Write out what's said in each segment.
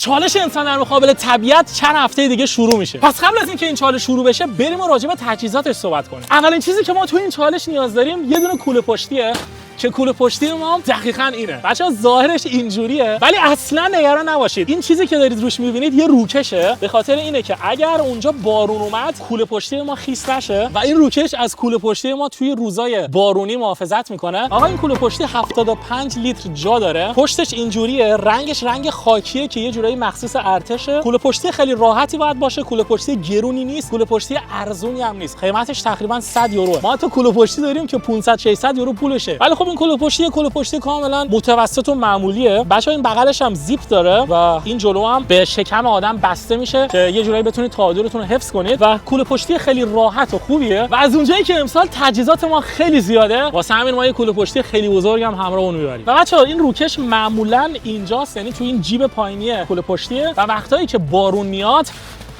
چالش انسان در مقابل طبیعت چند هفته دیگه شروع میشه. پس قبل از اینکه این چالش شروع بشه بریم راجع به تجهیزاتش صحبت کنیم. اولین چیزی که ما تو این چالش نیاز داریم یه دونه کوله پشتیه که کوله پشتی ما دقیقاً اینه. بچه‌ها ظاهرش اینجوریه ولی اصلاً نگران نباشید. این چیزی که دارید روش می‌بینید یه روکشه، به خاطر اینه که اگر اونجا بارون اومد کوله پشتی ما خیس نشه و این روکش از کوله پشتی ما توی روزای بارونی محافظت میکنه. آقا این کوله پشتی 75 لیتر جا داره. پشتش اینجوریه، رنگش رنگ خاکیه که یه جورایی مخصوص ارتشه. کوله پشتی خیلی راحتی باید باشه، کوله پشتی گرونی نیست، کوله پشتی ارزونی هم نیست. قیمتش تقریبا 100 یورو. ما تو کوله پشتی داریم که 500 600 یورو پولشه. ولی خب این کوله پشتی کاملا متوسط و معمولیه. بچه‌ها این بغلش هم زیپ داره و این جلو هم به شکم آدم بسته میشه که یه جورایی بتونید تعادلتون رو حفظ کنید و کوله پشتی خیلی راحت و خوبیه. و از اونجایی که امسال تجهیزات ما خیلی زیاده واسه همین ما یه کوله پشتی خیلی بزرگ هم همراهمون میبریم. و بچه‌ها این روکش معمولا اینجاست، یعنی تو این جیب پایینی کوله پشتیه و وقتایی که بارون میاد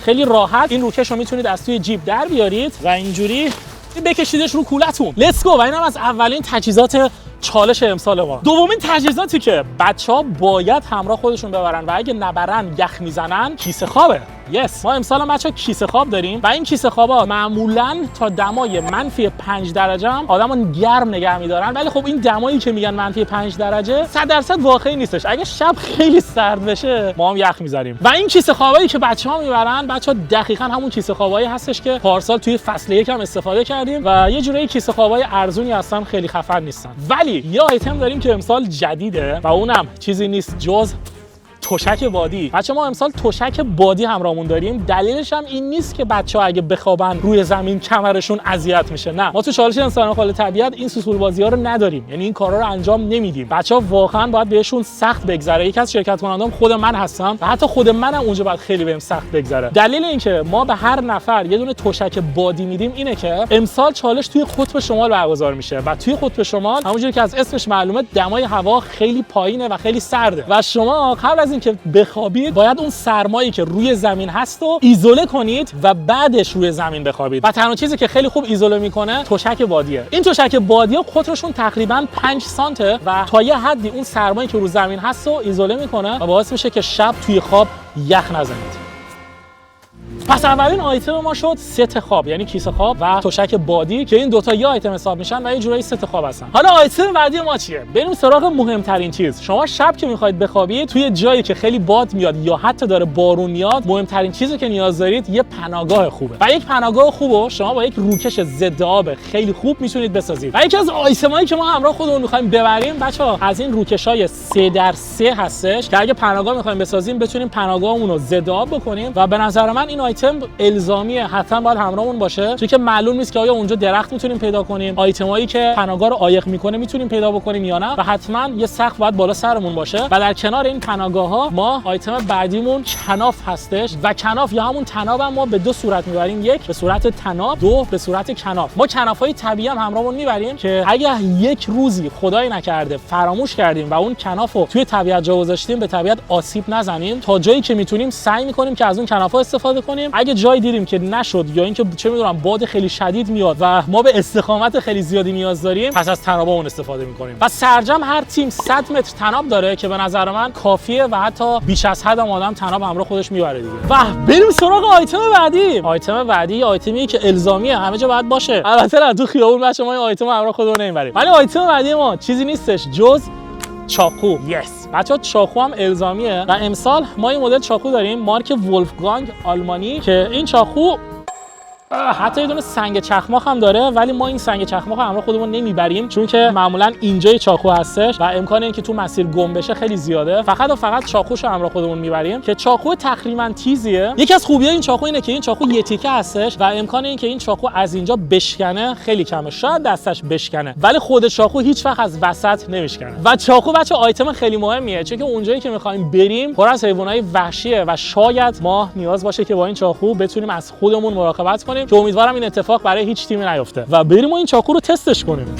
خیلی راحت این روکش رو میتونید از توی جیب در بیارید و اینجوری بکشیدش رو کولتون. لیتس گو. و اینم از اولین تجهیزات چالش امسال ما. دومین تجهیزاتی که بچه‌ها باید همراه خودشون ببرن و اگه نبرن یخ میزنن کیسه خوابه. ما امسال هم بچه‌ها کیسه خواب داریم و این کیسه خوابا معمولاً تا دمای -5 درجه هم آدمو گرم نگه می‌دارن. ولی خب این دمایی که میگن -5 درجه 100% واقعی نیستش. اگه شب خیلی سرد بشه ما هم یخ می‌زنیم. و این کیسه خوابایی که بچه‌ها میبرن بچه‌ها دقیقاً همون کیسه خوابایی هستش که پارسال توی فصل 1 هم استفاده کردیم و یه جوری کیسه خوابای ارزونی هستن، خیلی خفن نیستن. ولی یه آیتم داریم که امسال جدیده و اونم چیزی نیست جز تشک بادی. بچه ما امسال تشک بادی همراهمون داریم. دلیلش هم این نیست که بچه‌ها اگه بخوابن روی زمین کمرشون اذیت میشه. نه، ما تو چالش انسان مقابل طبیعت این سوسول بازی‌ها رو نداریم، یعنی این کارا رو انجام نمیدیم. بچه‌ها واقعا باید بهشون سخت بگذره. یکی از شرکت کنندام خود من هستم و حتی خود منم اونجا باید خیلی بهم سخت بگذره. دلیل اینکه ما به هر نفر یه دونه تشک بادی میدیم اینه که امسال چالش توی قطب شمال برگزار میشه و توی قطب شمال همونجوری که از اسمش معلومه دمای هوا خیلی پایینه و خیلی سرده و شما قبل از که بخوابید باید اون سرمایی که روی زمین هست رو ایزوله کنید و بعدش روی زمین بخوابید. و تنها چیزی که خیلی خوب ایزوله میکنه تشک بادیه. این تشک بادی‌ها قطرشون تقریبا 5 سانته و تا یه حدی اون سرمایی که روی زمین هست رو ایزوله میکنه و باعث میشه که شب توی خواب یخ نزنید. پس اولین آیتم ما شد ست خواب، یعنی کیسه خواب و تشک بادی که این دوتا یه آیتم حساب میشن و یه جورایی ست خواب هستن. حالا آیتم بعدی ما چیه؟ بریم سراغ مهمترین چیز. شما شب که میخواید بخوابید توی جایی که خیلی باد میاد یا حتی داره بارون میاد، مهمترین چیزی که نیاز دارید یه پناهگاه خوبه. و یک پناهگاه خوبو شما با یک روکش ضد آب خیلی خوب میتونید بسازید. و یکی از آیتمایی که ما همراه خودمون میخوایم ببریم بچه‌ها از این روکشای 3x3 هستش که اگه پناهگاه میخوایم بسازیم بتونیم پناهگاهمون رو ضد آب بکنیم و به نظر من این آیتم الزامیه، حتما باید همراهمون باشه چون که معلوم نیست که آیا اونجا درخت میتونیم پیدا کنیم، آیتمایی که پناهگاه رو عایق میکنه میتونیم پیدا بکنیم یا نه و حتما یه سقف باید بالا سرمون باشه. و در کنار این پناهگاه‌ها ما آیتم بعدیمون کناف هستش و کناف یا همون تناب هم ما به دو صورت میبریم، یک به صورت تناب، دو به صورت کناف. ما کناف‌های طبیعی هم همراهمون میبریم که اگه یک روزی خدای نکرده فراموش کردیم و اون کنافو توی طبیعت جا گذاشتیم به طبیعت آسیب نزنیم، تا جایی که میتونیم سعی میکنیم که از اون کناف‌ها استفاده کنیم. اگه جای دیدیم که نشد یا اینکه چه میدونم باد خیلی شدید میاد و ما به استقامت خیلی زیادی نیاز داریم، پس از تنابمون استفاده میکنیم. و سرجم هر تیم 100 متر تناب داره که به نظر من کافیه و حتی بیش از حد هم آدم تناب همراه خودش میبره دیگه. و بریم سراغ آیتم بعدی. آیتم بعدی آیتمی که الزامیه، همه جا باید باشه. البته نه تو خیابون بچه ما این آیتم همراه خودمون نمیبریم. ولی آیتم بعدی ما چیزی نیستش جز چاقو. بچه‌ها چاقو هم الزامیه و امسال ما این مدل چاقو داریم مارک ولفگانگ آلمانی که این چاقو حتی یه دونه سنگ چخماق هم داره، ولی ما این سنگ چخماق همراه خودمون نمیبریم چون که معمولا اینجای چاقو هستش و امکان اینکه تو مسیر گم بشه خیلی زیاده. فقط و فقط چاقوشو همراه خودمون میبریم که چاقو تقریبا تیزیه. یکی از خوبیای این چاقو اینه که این چاقو یه تیکه هستش و امکان اینکه این چاقو از اینجا بشکنه خیلی کمه، شاید دستش بشکنه ولی خود چاقو هیچ وقت از وسط نمیشکنه. و چاقو بچه آیتم خیلی مهمیه چون که اونجایی که می‌خوایم بریم پر از حیوانات وحشیه و شاید ما نیاز باشه که با این چاقو بتونیم از خودمون مراقبت کنیم که امیدوارم این اتفاق برای هیچ تیمی نیفته و بریم و این چاقو رو تستش کنیم.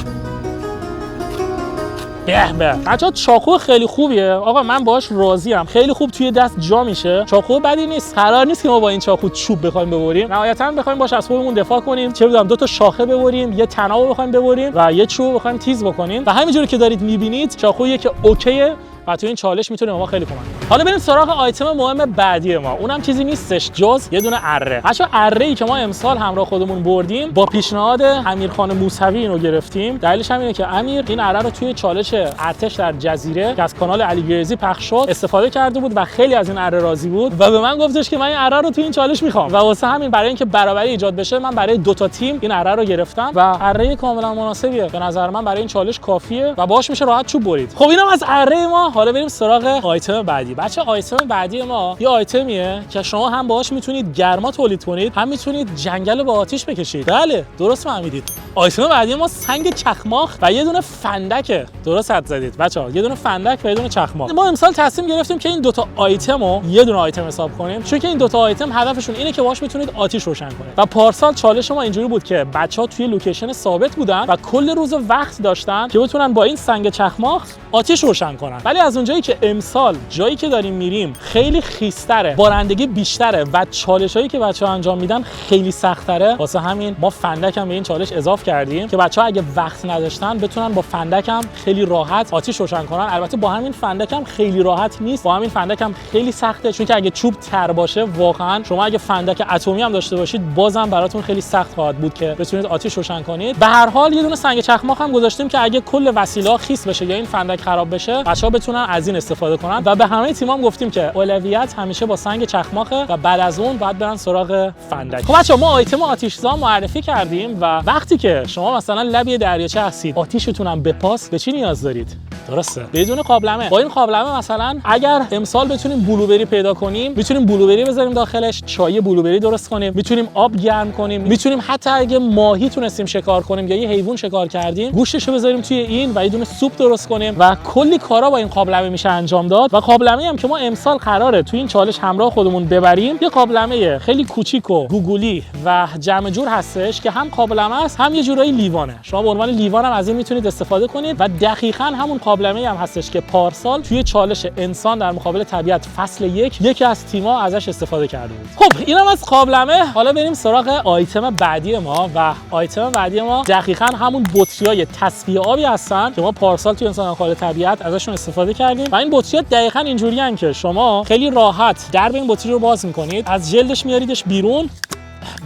بچه‌ها چاقو خیلی خوبیه آقا، من باهاش راضیم، خیلی خوب توی دست جا میشه، چاقو بدی نیست. قرار نیست که ما با این چاقو چوب بخوایم ببریم، نهایتاً بخوایم باش از خودمون دفاع کنیم، چه می‌دونم 2 تا شاخه ببریم، یه تنابو بخوایم ببریم و یه چوب بخوایم تیز بکنیم. و همینجوری که دارید می‌بینید چاقویی که اوکیه و تو این چالش میتونه ما خیلی کمک کنه. حالا بریم سراغ آیتم مهم بعدی ما. اونم چیزی نیستش جز یه دونه اره. بچا اره‌ای که ما امسال همراه خودمون بردیم با پیشنهاد امیرخان موسوی اینو گرفتیم. دلیلش هم اینه که امیر این اره رو توی چالش ارتش در جزیره که از کانال علی گریزی پخش شد استفاده کرده بود و خیلی از این اره راضی بود و به من گفتش که من این اره رو توی این چالش میخوام و واسه همین برای اینکه برابری ایجاد بشه من برای دو تا تیم این اره رو گرفتم و اره کاملا مناسبیه به نظر من برای این چالش کافیه و باهاش میشه راحت چوب برید. خب اینم از اره ما. حالا بریم سراغ آیتم بعدی. بچه آیتم بعدی ما یه آیتمیه که شما هم باهاش میتونید گرما تولید کنید هم میتونید جنگل با آتش بکشید. بله درست فهمیدید. آیتم بعدی ما سنگ چخماق و یه دونه فندکه. درست حد زدید بچه‌ها. یه دونه فندک و یه دونه چخماق. ما امسال تصمیم گرفتیم که این دو تا آیتمو یه دونه آیتم حساب کنیم چون که این دو تا آیتم هدفشون اینه که باهاش میتونید آتش روشن کنید. و پارسال چالش ما اینجوری بود که بچه‌ها توی لوکیشن ثابت بودن و کل روز وقت داشتن که بتونن با این سنگ چخماق آتش روشن کنن. ولی از اونجایی که امسال جایی که داریم میریم خیلی خیس‌تره، بارندگی بیشتره و چالشایی که بچه‌ها انجام میدن خیلی سخت‌تره، واسه همین ما فندک هم به این چالش اضافه کردیم که بچه‌ها اگه وقت نداشتن بتونن با فندک هم خیلی راحت آتش روشن کنن. البته با همین فندک هم خیلی راحت نیست، با همین فندک هم خیلی سخته چون که اگه چوب تر باشه واقعا شما اگه فندک اتمی هم داشته باشید بازم براتون خیلی سخت خواهد بود که بتونید آتش روشن کنید. به هر حال یه دونه سنگ چخماق هم گذاشتیم که اگه کل وسیله خیس بشه یا این فندک خراب بشه بچه‌ها بتونن از این استفاده کنن و به همه تیمام گفتیم که اولویت همیشه با سنگ چخماقه و بعد از اون بعد برن سراغ فندک. خب بچه‌ها ما آیتم آتش‌زا معرفی کردیم و وقتی که شما مثلا لب یه دریاچه هستید آتیشتون هم بپاس به چی نیاز دارید؟ درسته بدون قابلمه. با این قابلمه مثلا اگر امسال بتونیم بلوبری پیدا کنیم میتونیم بلوبری بذاریم داخلش، چای بلوبری درست کنیم، میتونیم آب گرم کنیم، میتونیم حتی اگه ماهی تونستیم شکار کنیم یا یه حیوان شکار کردیم گوشتشو بذاریم توی این و یه دونه سوپ درست کنیم و کلی کارا با این قابلمه میشه انجام داد. و قابلمه هم که ما امسال قراره توی این چالش همراه خودمون ببریم یه قابلمه خیلی کوچیک و گوگولی و جمع جور هستش که هم قابلمه است هم یه جورایی لیوانه. شما به عنوان لیوان هم از این میتونید استفاده کنید و دقیقاً همون قابلمه هم هستش که پارسال توی چالش انسان در مقابل طبیعت فصل یکی از تیم‌ها ازش استفاده کرده بود. خب اینم از قابلمه. حالا بریم سراغ آیتم بعدی ما و آیتم بعدی ما دقیقاً همون بطری‌های تصفیه آبی هستن که ما پارسال توی انسان در مقابل طبیعت ازشون استفاده کردیم و این بطری‌ها دقیقاً اینجوریان که شما خیلی راحت درب این بطری رو باز می‌کنید، از جلدش میاریدش بیرون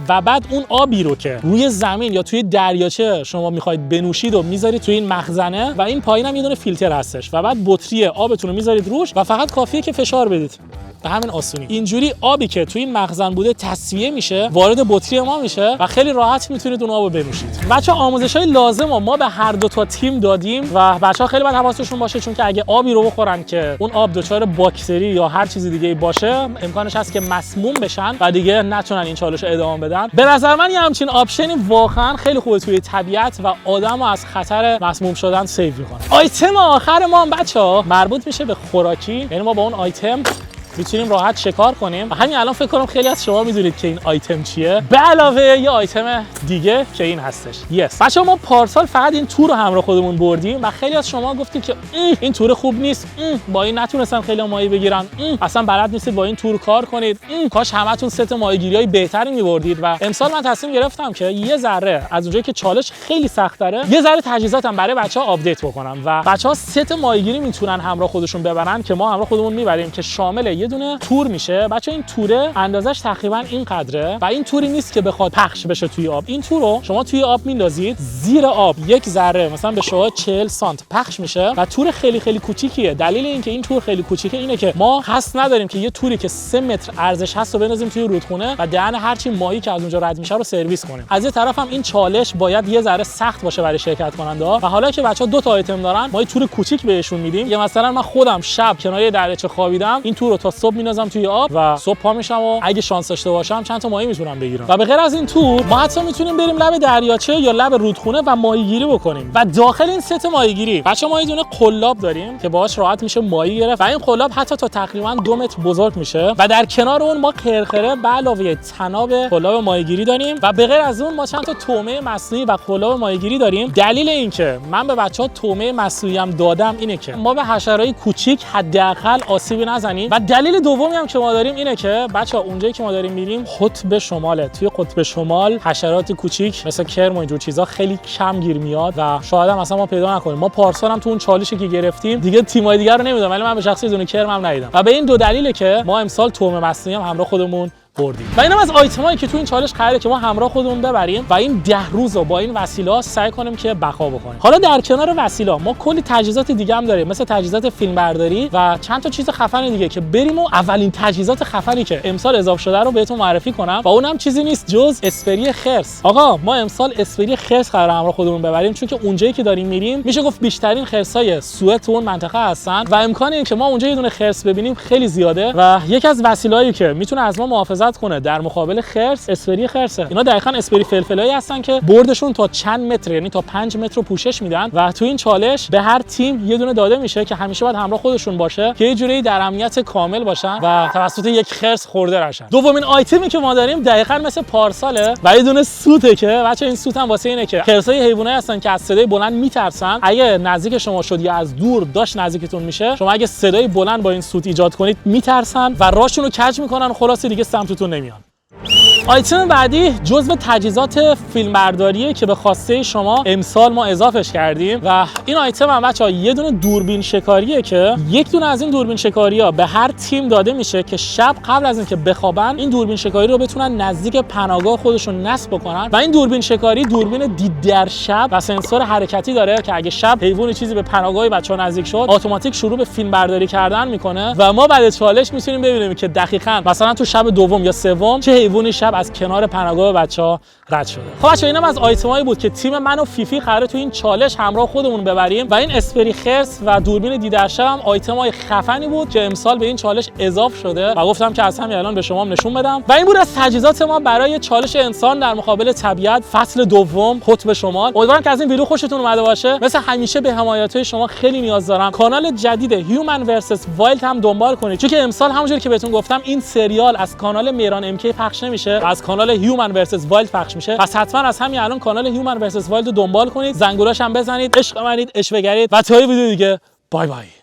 و بعد اون آبی رو که روی زمین یا توی دریاچه شما میخواید بنوشید و میذارید توی این مخزنه و این پایین هم یه دونه فیلتر هستش و بعد بطری آبتون رو میذارید روش و فقط کافیه که فشار بدید. به همین آسونی اینجوری آبی که توی این مخزن بوده تصفیه میشه، وارد بطری ما میشه و خیلی راحت میتونید اون آبو بنوشید. بچه‌ها آموزش‌های لازم رو ما به هر دو تا تیم دادیم و بچه‌ها خیلی باید حواسشون باشه چون که اگه آبی رو بخورن که اون آب دچار باکتری یا هر چیز دیگه باشه امکانش هست که مسموم بشن و دیگه نتونن این چالش رو ادامه بدن. به نظر من یه همچین آپشنی واقعا خیلی خوبه توی طبیعت و آدمو از خطر مسموم شدن سیو می‌کنه. آیتم آخر ما بچه‌ها مربوط میشه به خوراکی، یعنی ما با اون آیتم میتونیم راحت شکار کنیم و همین الان فکر کنم خیلی از شما میدونید که این آیتم چیه به علاوه یه آیتم دیگه که این هستش. بچه‌ها ما پارسال فقط این تور رو همراه خودمون بردیم و خیلی از شما گفتید که این تور خوب نیست، با این نتونستن خیلی ماهی بگیرن، اصلا بلد نیستید با این تور کار کنید، کاش همتون ست ماهیگیریای بهتری می‌بردید. و امسال من تصمیم گرفتم که یه ذره از اونجایی که چالش خیلی سخت‌تره یه ذره تجهیزاتم برای بچه‌ها آپدیت بکنم و بچه‌ها ست ماهیگیری میتونن همراه خودشون ببرن که ما همراه خودمون میبریم که شامل یه دونه تور میشه. بچه‌ها این توره اندازش تقریبا این قدره و این توری نیست که بخواد پخش بشه توی آب. این تور رو شما توی آب میندازید، زیر آب یک ذره مثلا به شعاع 40 سانت پخش میشه و تور خیلی خیلی کوچیکیه. دلیل اینکه این تور خیلی کوچیکه اینه که ما قصد نداریم که یه توری که 3 متر ارزش هست رو بندازیم توی رودخونه و دهن هر چی ماهی که از اونجا رد میشه رو سرویس کنیم. از یه طرف هم این چالش باید یه ذره سخت باشه برای شرکت کننده‌ها و حالا که بچه‌ها دو تا آیتم دارن ما یه تور کوچیک بهشون میدیم. یا مثلا من خودم شب کنار دریاچه خوابیدم این تور رو تا صبح میندازم توی آب و صبح پا میشم و اگه شانس داشته باشم چند تا ماهی میتونم بگیرم. و به غیر از این تور ما حتی میتونیم بریم لب دریاچه یا لب رودخونه و ماهیگیری بکنیم. و داخل این ست ماهیگیری بچه‌ها ما یه دونه قلاب داریم که باهاش راحت میشه ماهی گرفت و این قلاب حتی تا تقریبا 2 متر بزرگ میشه و در کنار اون ما قرقره به علاوه طناب قلاب ماهیگیری داریم و به غیر از اون ما چند تا طعمه مصنوعی و قلاب ماهیگیری داریم. دلیل اینکه من به بچه‌ها طعمه مصنوعی هم دادم اینه که ما به حشره‌های کوچیک حداقل آسیبی نزنیم و دلیل دلیل دومی هم که ما داریم اینه که بچه‌ها اونجایی که ما داریم میریم قطب شماله. توی قطب شمال حشرات کوچیک مثل کرم و اینجور چیزا خیلی کم گیر میاد و شاید هم اصلا ما پیدا نکنیم. ما پارسال هم تو اون چالشی که گرفتیم دیگه تیمای دیگه رو نمیدونم، ولی من به شخصه دونه کرم هم ندیدم و به این دو دلیله که ما امسال توم مصنوعی هم همراه خودمون بردیم. و اینم از آیتمایی که تو این چالش قراره که ما همراه خودمون ببریم و این 10 روز رو با این وسیله سعی کنیم که بقا بکنیم. حالا در کنار وسیله ما کلی تجهیزات دیگه هم داریم، مثل تجهیزات فیلمبرداری و چند تا چیز خفن دیگه که بریم و اولین تجهیزات خفنی که امسال اضافه شده رو بهتون معرفی کنم و اونم چیزی نیست جز اسپری خرس. آقا ما امسال اسپری خرس قراره همراه خودمون ببریم، چون که اونجایی که داریم میریم میشه گفت بیشترین خرسای سوئد تو اون منطقه هستن و امکان اینکه ما اونجا یه دونه خرس ببینیم خیلی زیاده و یکی از وسایلی که میتونه از ما محافظت کنه در مقابل خرس اسپری خرسه. اینا دقیقاً اسپری فلفلایی هستن که بردشون تا چند متر، یعنی تا 5 متر رو پوشش میدن و تو این چالش به هر تیم یه دونه داده میشه که همیشه باید همراه خودشون باشه که یه جوری در امنیت کامل باشن و توسط یک خرس خورده نشن. دومین آیتمی که ما داریم دقیقاً مثل پارساله و یه دونه سوته که بچا این سوت هم واسه اینه که خرسای حیوانایی هستن که از صدای بلند میترسن. اگه نزدیک شما شد یا از دور داشت نزدیکتون میشه، شما اگه صدای بلند با این سوت ایجاد کنید میترسن و راهشون رو کج میکنن، خلاص دیگه سمتتون نمیان. آیتم بعدی جزو تجهیزات فیلمبرداریه که به خواسته شما امسال ما اضافهش کردیم و این آیتم هم بچه‌ها یه دونه دوربین شکاریه که یک دونه از این دوربین شکاری‌ها به هر تیم داده میشه که شب قبل از اینکه بخوابن این دوربین شکاری رو بتونن نزدیک پناهگاه خودشون نصب بکنن و این دوربین شکاری دوربین دید در شب و سنسور حرکتی داره که اگه شب حیوانی چیزی به پناهگاه بچه‌ها نزدیک شد اتوماتیک شروع به فیلمبرداری کردن میکنه و ما بعد از چالش میتونیم ببینیم که دقیقاً مثلا تو شب دوم یا سوم چه حیوانی شب از کنار پناهگاه بچه‌ها رد شده. خب بچه‌ها اینم از آیتمایی بود که تیم من و فیفی قراره تو این چالش همراه خودمون ببریم و این اسپری خرس و دوربین دیدرشب هم آیتمای خفنی بود که امسال به این چالش اضافه شده و گفتم که از همین الان به شما نشون بدم. و این بود از تجهیزات ما برای چالش انسان در مقابل طبیعت فصل دوم قطب شمال. امیدوارم که از این ویدیو خوشتون اومده باشه. مثل همیشه به حمایت‌های شما خیلی نیاز دارم. کانال جدید هیومن ورسس وایلد هم دنبال کنید، چون که امسال همونجوری که بهتون گفتم این سریال از کانال میران ام کی پخش نمیشه، از کانال هیومن ورسس وایلد پخش میشه. پس حتما از همین الان کانال هیومن ورسس وایلد رو دنبال کنید، زنگوله‌اش هم بزنید، عشق منید، عشق بگرید و تا ویدیو دیگه بای بای.